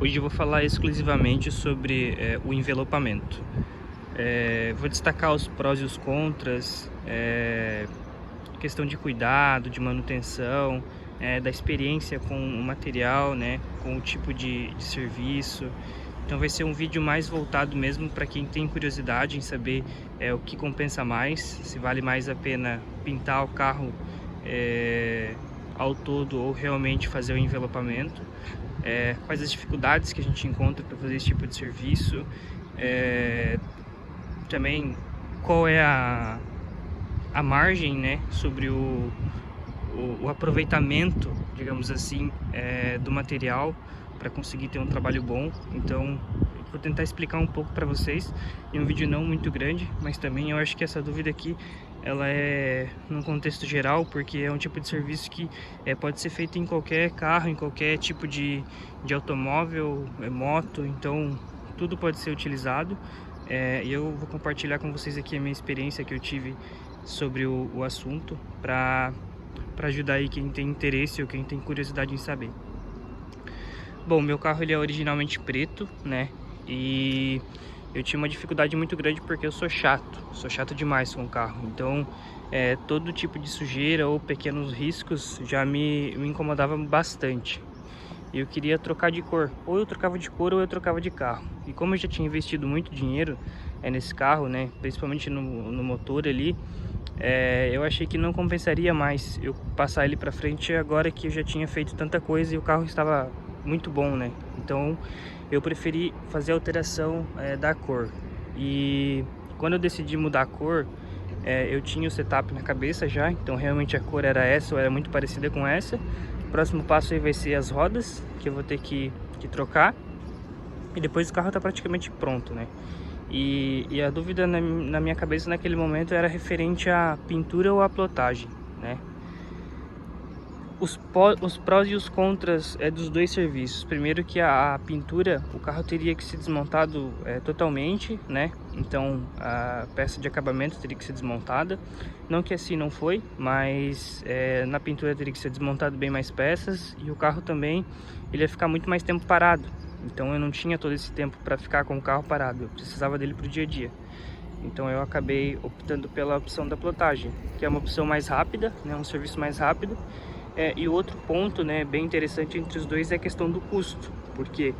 Hoje eu vou falar exclusivamente sobre o envelopamento. Vou destacar os prós e os contras, questão de cuidado, de manutenção, da experiência com o material, né, com o tipo de serviço. Então vai ser um vídeo mais voltado mesmo para quem tem curiosidade em saber o que compensa mais, se vale mais a pena pintar o carro ao todo ou realmente fazer o envelopamento. Quais as dificuldades que a gente encontra para fazer esse tipo de serviço, também qual é a margem, né, sobre o aproveitamento, digamos assim, do material para conseguir ter um trabalho bom. Então vou tentar explicar um pouco para vocês em um vídeo não muito grande, mas também eu acho que essa dúvida aqui ela é num contexto geral, porque é um tipo de serviço que pode ser feito em qualquer carro, em qualquer tipo de automóvel, moto, então tudo pode ser utilizado. E eu vou compartilhar com vocês aqui a minha experiência que eu tive sobre o assunto para ajudar aí quem tem interesse ou quem tem curiosidade em saber. Bom, meu carro ele é originalmente preto, né? E eu tinha uma dificuldade muito grande porque eu sou chato demais com o carro. Então, todo tipo de sujeira ou pequenos riscos já me incomodava bastante. Eu queria trocar de cor, ou eu trocava de cor ou eu trocava de carro. E como eu já tinha investido muito dinheiro nesse carro, né, principalmente no motor ali, eu achei que não compensaria mais eu passar ele para frente agora que eu já tinha feito tanta coisa e o carro estava muito bom, né? Então eu preferi fazer a alteração da cor. E quando eu decidi mudar a cor, eu tinha o setup na cabeça já, então realmente a cor era essa, ou era muito parecida com essa. O próximo passo aí vai ser as rodas, que eu vou ter que trocar. E depois o carro tá praticamente pronto, né? E a dúvida na minha cabeça naquele momento era referente à pintura ou à plotagem, né? Os prós e os contras dos dois serviços. Primeiro que a pintura, o carro teria que ser desmontado totalmente, né? Então a peça de acabamento teria que ser desmontada. Não que assim não foi, mas na pintura teria que ser desmontado bem mais peças. E o carro também, ele ia ficar muito mais tempo parado. Então eu não tinha todo esse tempo para ficar com o carro parado, eu precisava dele para o dia a dia. Então eu acabei optando pela opção da plotagem, que é uma opção mais rápida, né, um serviço mais rápido. E outro ponto, né, bem interessante entre os dois é a questão do custo, porque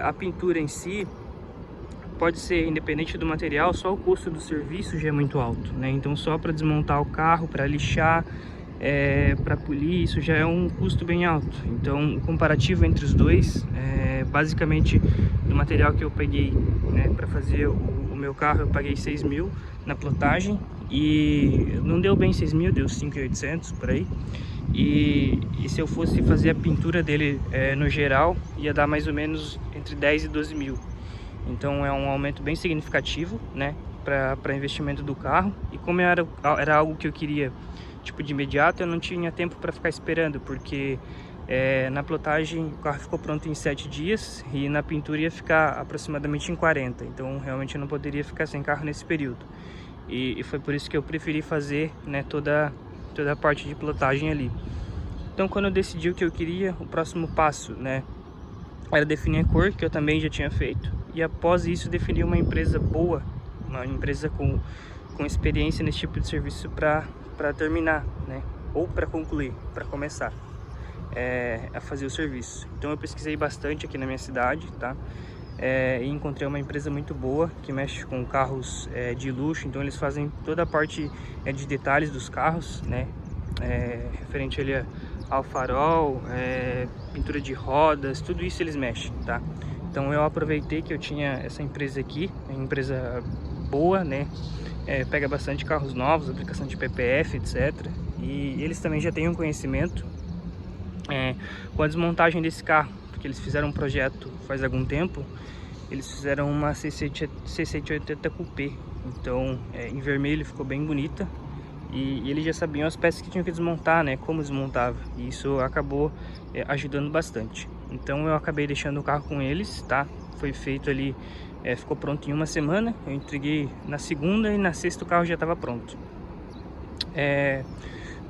a pintura em si pode ser independente do material, só o custo do serviço já é muito alto, né? Então só para desmontar o carro, para lixar, para polir, isso já é um custo bem alto. Então o comparativo entre os dois, basicamente do material que eu peguei, né, para fazer o meu carro, eu paguei 6 mil na plotagem e não deu bem 6 mil, deu 5.800 por aí. E se eu fosse fazer a pintura dele no geral, ia dar mais ou menos entre 10 e 12 mil. Então é um aumento bem significativo, né, para investimento do carro. E como era algo que eu queria tipo de imediato, eu não tinha tempo para ficar esperando, porque na plotagem o carro ficou pronto em 7 dias e na pintura ia ficar aproximadamente em 40. Então realmente eu não poderia ficar sem carro nesse período. E foi por isso que eu preferi fazer, né, toda a parte de plotagem ali. Então quando eu decidi o que eu queria, o próximo passo, né, era definir a cor, que eu também já tinha feito. E após isso definir uma empresa boa, uma empresa com experiência nesse tipo de serviço para terminar, né, ou para concluir, para começar a fazer o serviço. Então eu pesquisei bastante aqui na minha cidade, tá? E encontrei uma empresa muito boa que mexe com carros de luxo. Então eles fazem toda a parte de detalhes dos carros, né, referente ali ao farol, pintura de rodas, tudo isso eles mexem, tá? Então eu aproveitei que eu tinha essa empresa aqui, é uma empresa boa, né, pega bastante carros novos, aplicação de PPF, etc. E eles também já têm um conhecimento com a desmontagem desse carro, porque eles fizeram um projeto faz algum tempo. Eles fizeram uma C180 Coupé, então em vermelho ficou bem bonita. E eles já sabiam as peças que tinham que desmontar, né, como desmontava. E isso acabou ajudando bastante. Então eu acabei deixando o carro com eles, tá? Foi feito ali, ficou pronto em uma semana. Eu entreguei na segunda e na sexta o carro já estava pronto.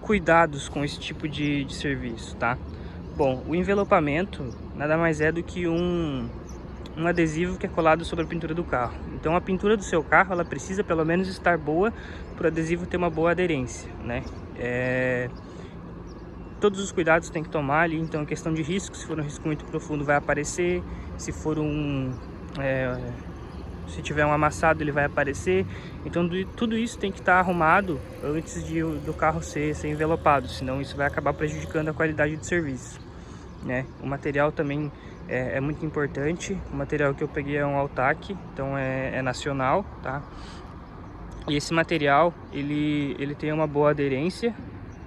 Cuidados com esse tipo de serviço, tá? Bom, o envelopamento nada mais é do que um adesivo que é colado sobre a pintura do carro. Então a pintura do seu carro, ela precisa pelo menos estar boa para o adesivo ter uma boa aderência, né? Todos os cuidados tem que tomar ali, então a questão de risco, se for um risco muito profundo vai aparecer, se for se tiver um amassado ele vai aparecer, então tudo isso tem que estar arrumado antes do carro ser envelopado, senão isso vai acabar prejudicando a qualidade do serviço, né? O material também é muito importante. O material que eu peguei é um Altac, então é nacional, tá? E esse material ele tem uma boa aderência,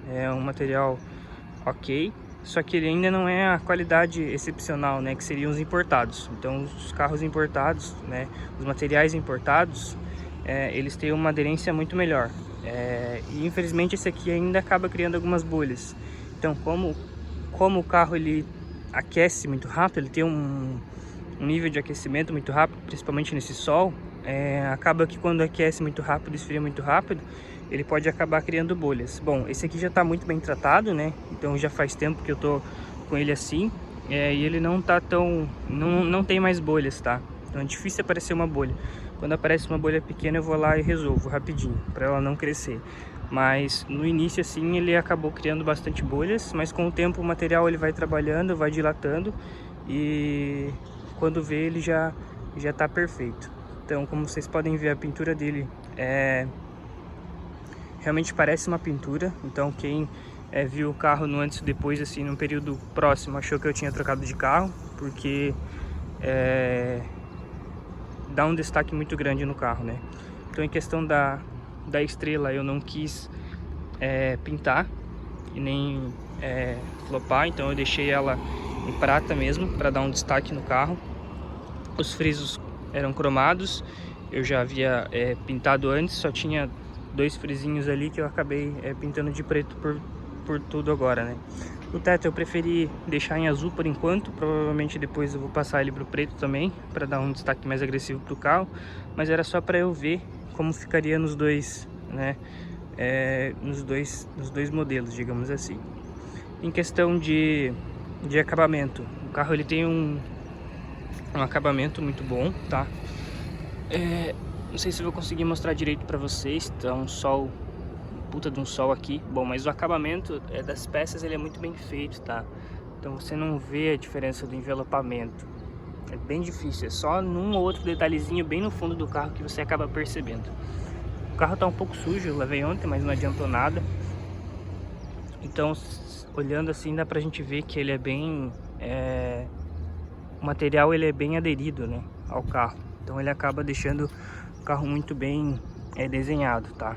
é um material ok, só que ele ainda não é a qualidade excepcional, né, que seriam os importados. Então os carros importados, né, os materiais importados, eles têm uma aderência muito melhor, e infelizmente esse aqui ainda acaba criando algumas bolhas. Então como o carro ele aquece muito rápido, ele tem um nível de aquecimento muito rápido, principalmente nesse sol, acaba que quando aquece muito rápido, esfria muito rápido, ele pode acabar criando bolhas. Bom, esse aqui já está muito bem tratado, né? Então já faz tempo que eu tô com ele assim, e ele não tá não tem mais bolhas, tá? Então é difícil aparecer uma bolha. Quando aparece uma bolha pequena eu vou lá e resolvo rapidinho, para ela não crescer. Mas no início assim ele acabou criando bastante bolhas, mas com o tempo o material ele vai trabalhando, vai dilatando, e quando vê ele já tá perfeito. Então, como vocês podem ver, a pintura dele realmente parece uma pintura. Então quem viu o carro no antes e depois, assim, num período próximo, achou que eu tinha trocado de carro, porque dá um destaque muito grande no carro, né? Então em questão da estrela eu não quis pintar e nem flopar, então eu deixei ela em prata mesmo, para dar um destaque no carro. Os frisos eram cromados, eu já havia pintado antes, só tinha 2 frisinhos ali que eu acabei pintando de preto por tudo agora, né? O teto eu preferi deixar em azul por enquanto, provavelmente depois eu vou passar ele pro preto também, para dar um destaque mais agressivo pro carro, mas era só para eu ver como ficaria nos dois, né? Nos dois modelos, digamos assim. Em questão de acabamento, o carro ele tem um acabamento muito bom, tá? Não sei se eu vou conseguir mostrar direito pra vocês, tá um sol, puta de um sol aqui. Bom, mas o acabamento das peças ele é muito bem feito, tá? Então você não vê a diferença do envelopamento. É bem difícil, é só num ou outro detalhezinho bem no fundo do carro que você acaba percebendo. O carro tá um pouco sujo, eu lavei ontem, mas não adiantou nada. Então, olhando assim, dá pra gente ver que ele é bem... o material ele é bem aderido, né, ao carro. Então ele acaba deixando o carro muito bem desenhado, tá?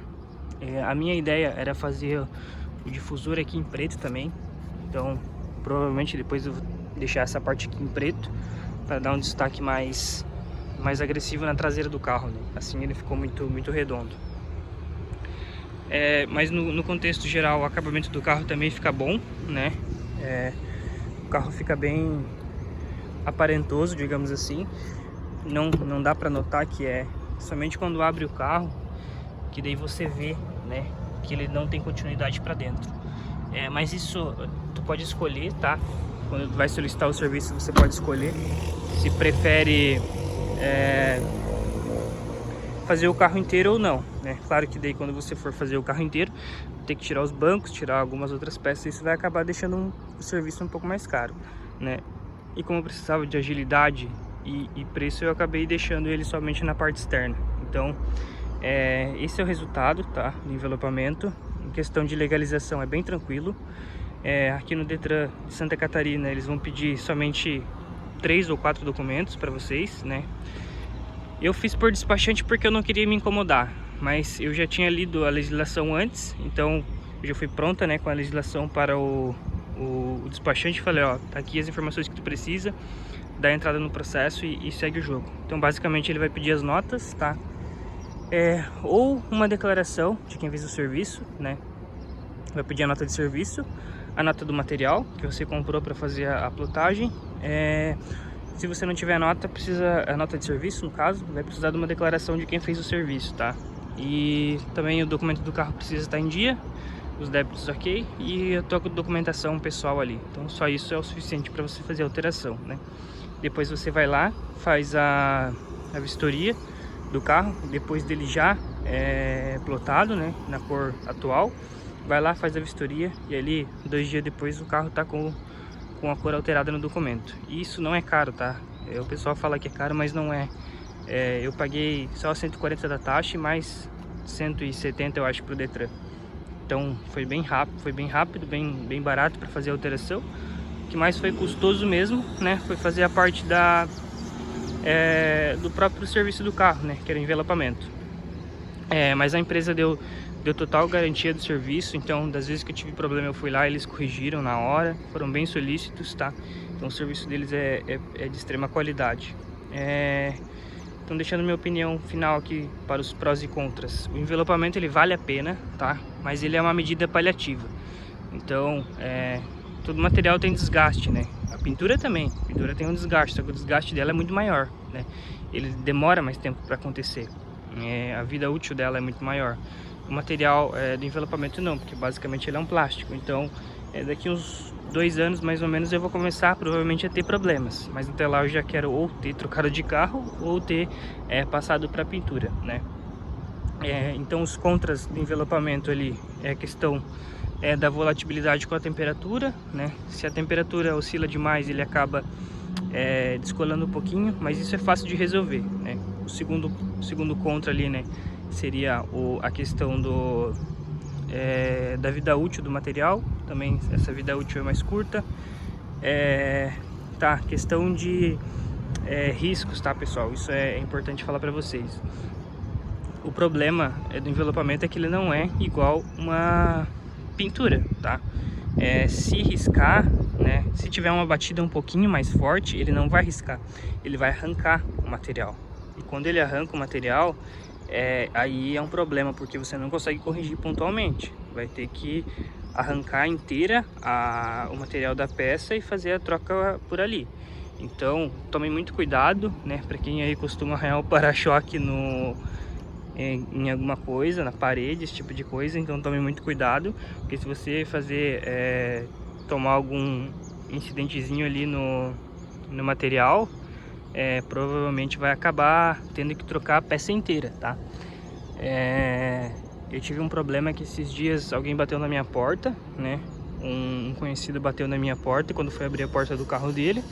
A minha ideia era fazer o difusor aqui em preto também. Então provavelmente depois eu vou deixar essa parte aqui em preto, para dar um destaque mais agressivo na traseira do carro, né? Assim ele ficou muito redondo. Mas no contexto geral o acabamento do carro também fica bom, né? O carro fica bem aparentoso, digamos assim. Não dá para notar que somente quando abre o carro que daí você vê, né, que ele não tem continuidade para dentro. Mas isso tu pode escolher, tá? Quando tu vai solicitar o serviço você pode escolher se prefere fazer o carro inteiro ou não, né? Claro que daí quando você for fazer o carro inteiro tem que tirar os bancos, tirar algumas outras peças, isso vai acabar deixando o serviço um pouco mais caro, né? E como eu precisava de agilidade e preço, eu acabei deixando ele somente na parte externa. Então esse é o resultado, tá, do envelopamento. Em questão de legalização é bem tranquilo. Aqui no Detran de Santa Catarina eles vão pedir somente 3 ou 4 documentos para vocês, né? Eu fiz por despachante porque eu não queria me incomodar, mas eu já tinha lido a legislação antes, então eu já fui pronta, né, com a legislação para o despachante. Falei, ó, tá aqui as informações que tu precisa, dá a entrada no processo e segue o jogo. Então basicamente ele vai pedir as notas, tá? Ou uma declaração de quem fez o serviço, né? Vai pedir a nota de serviço, a nota do material que você comprou para fazer a plotagem. Se você não tiver a nota de serviço, no caso, vai precisar de uma declaração de quem fez o serviço, tá? E também o documento do carro precisa estar em dia, os débitos ok e a tua documentação pessoal ali. Então só isso é o suficiente para você fazer a alteração, né? Depois você vai lá, faz a vistoria do carro, depois dele já plotado, né, na cor atual, vai lá, faz a vistoria e ali 2 dias depois o carro tá com a cor alterada no documento. E isso não é caro, tá? O pessoal fala que é caro, mas não é. Eu paguei só 140 da taxa e mais 170 eu acho pro Detran. Então foi bem rápido, bem barato para fazer a alteração. O que mais foi custoso mesmo, né, foi fazer a parte do próprio serviço do carro, né, que era o envelopamento. Mas a empresa deu total garantia do serviço, então das vezes que eu tive problema eu fui lá, eles corrigiram na hora, foram bem solícitos, tá? Então o serviço deles é de extrema qualidade. Então deixando minha opinião final aqui para os prós e contras. O envelopamento ele vale a pena, tá? Mas ele é uma medida paliativa. Então todo material tem desgaste, né? A pintura também, a pintura tem um desgaste, só que o desgaste dela é muito maior, né? Ele demora mais tempo para acontecer. A vida útil dela é muito maior. O material do envelopamento não, porque basicamente ele é um plástico. Então daqui uns 2 anos mais ou menos eu vou começar provavelmente a ter problemas. Mas até lá eu já quero ou ter trocado de carro ou ter passado para pintura, né? Então os contras do envelopamento ali é a questão da volatilidade com a temperatura, né? Se a temperatura oscila demais ele acaba descolando um pouquinho, mas isso é fácil de resolver, né? O segundo contra ali, né, seria a questão da vida útil do material. Também essa vida útil é mais curta. Questão de riscos, tá, pessoal? Isso é importante falar para vocês. O problema do envelopamento é que ele não é igual uma pintura, tá? Se riscar, né, se tiver uma batida um pouquinho mais forte, ele não vai riscar, ele vai arrancar o material. E quando ele arranca o material, aí é um problema, porque você não consegue corrigir pontualmente. Vai ter que arrancar inteira o material da peça e fazer a troca por ali. Então tome muito cuidado, né? Para quem aí costuma arranhar o para-choque em alguma coisa, na parede, esse tipo de coisa. Então tome muito cuidado, porque se você tomar algum incidentezinho ali no material, provavelmente vai acabar tendo que trocar a peça inteira, tá? Eu tive um problema que esses dias alguém bateu na minha porta, né? Um conhecido bateu na minha porta quando foi abrir a porta do carro dele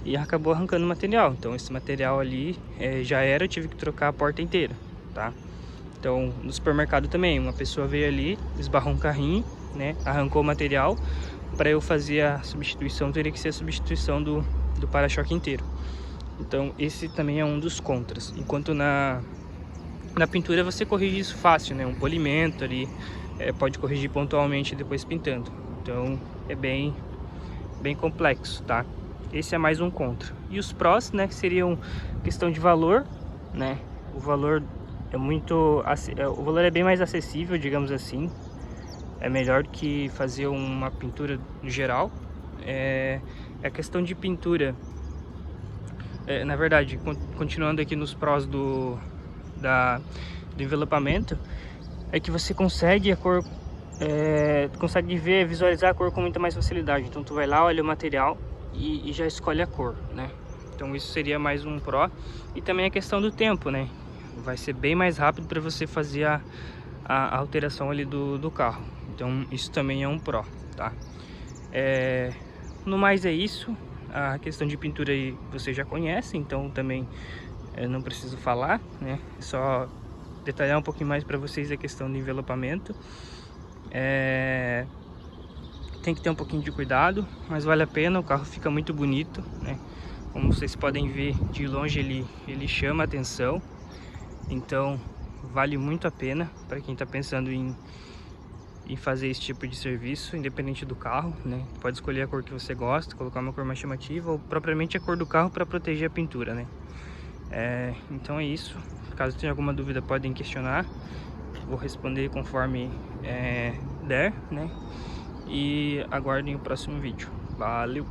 e acabou arrancando o material. Então esse material ali eu tive que trocar a porta inteira, tá? Então no supermercado também, uma pessoa veio ali, esbarrou um carrinho, né? Arrancou o material. Para eu fazer a substituição, teria que ser a substituição do para-choque inteiro. Então esse também é um dos contras. Enquanto na pintura você corrige isso fácil, né? Um polimento ali, pode corrigir pontualmente depois pintando. Então é bem complexo, tá? Esse é mais um contra. E os prós, né, seriam questão de valor, né? O valor o valor é bem mais acessível, digamos assim. É melhor do que fazer uma pintura no geral. A questão de pintura, na verdade, continuando aqui nos prós do envelopamento, é que você consegue visualizar a cor com muita mais facilidade. Então tu vai lá, olha o material e já escolhe a cor, né? Então isso seria mais um pró. E também a questão do tempo, né? Vai ser bem mais rápido para você fazer a alteração ali do carro. Então isso também é um pró, tá? No mais é isso. A questão de pintura aí você já conhece, então também não preciso falar, né? É só detalhar um pouquinho mais para vocês a questão do envelopamento. Tem que ter um pouquinho de cuidado, mas vale a pena. O carro fica muito bonito, né? Como vocês podem ver de longe, ele chama a atenção. Então vale muito a pena para quem está pensando em fazer esse tipo de serviço, independente do carro, né? Pode escolher a cor que você gosta, colocar uma cor mais chamativa ou propriamente a cor do carro para proteger a pintura, né? Então é isso. Caso tenha alguma dúvida, podem questionar. Vou responder conforme der, né? E aguardem o próximo vídeo. Valeu!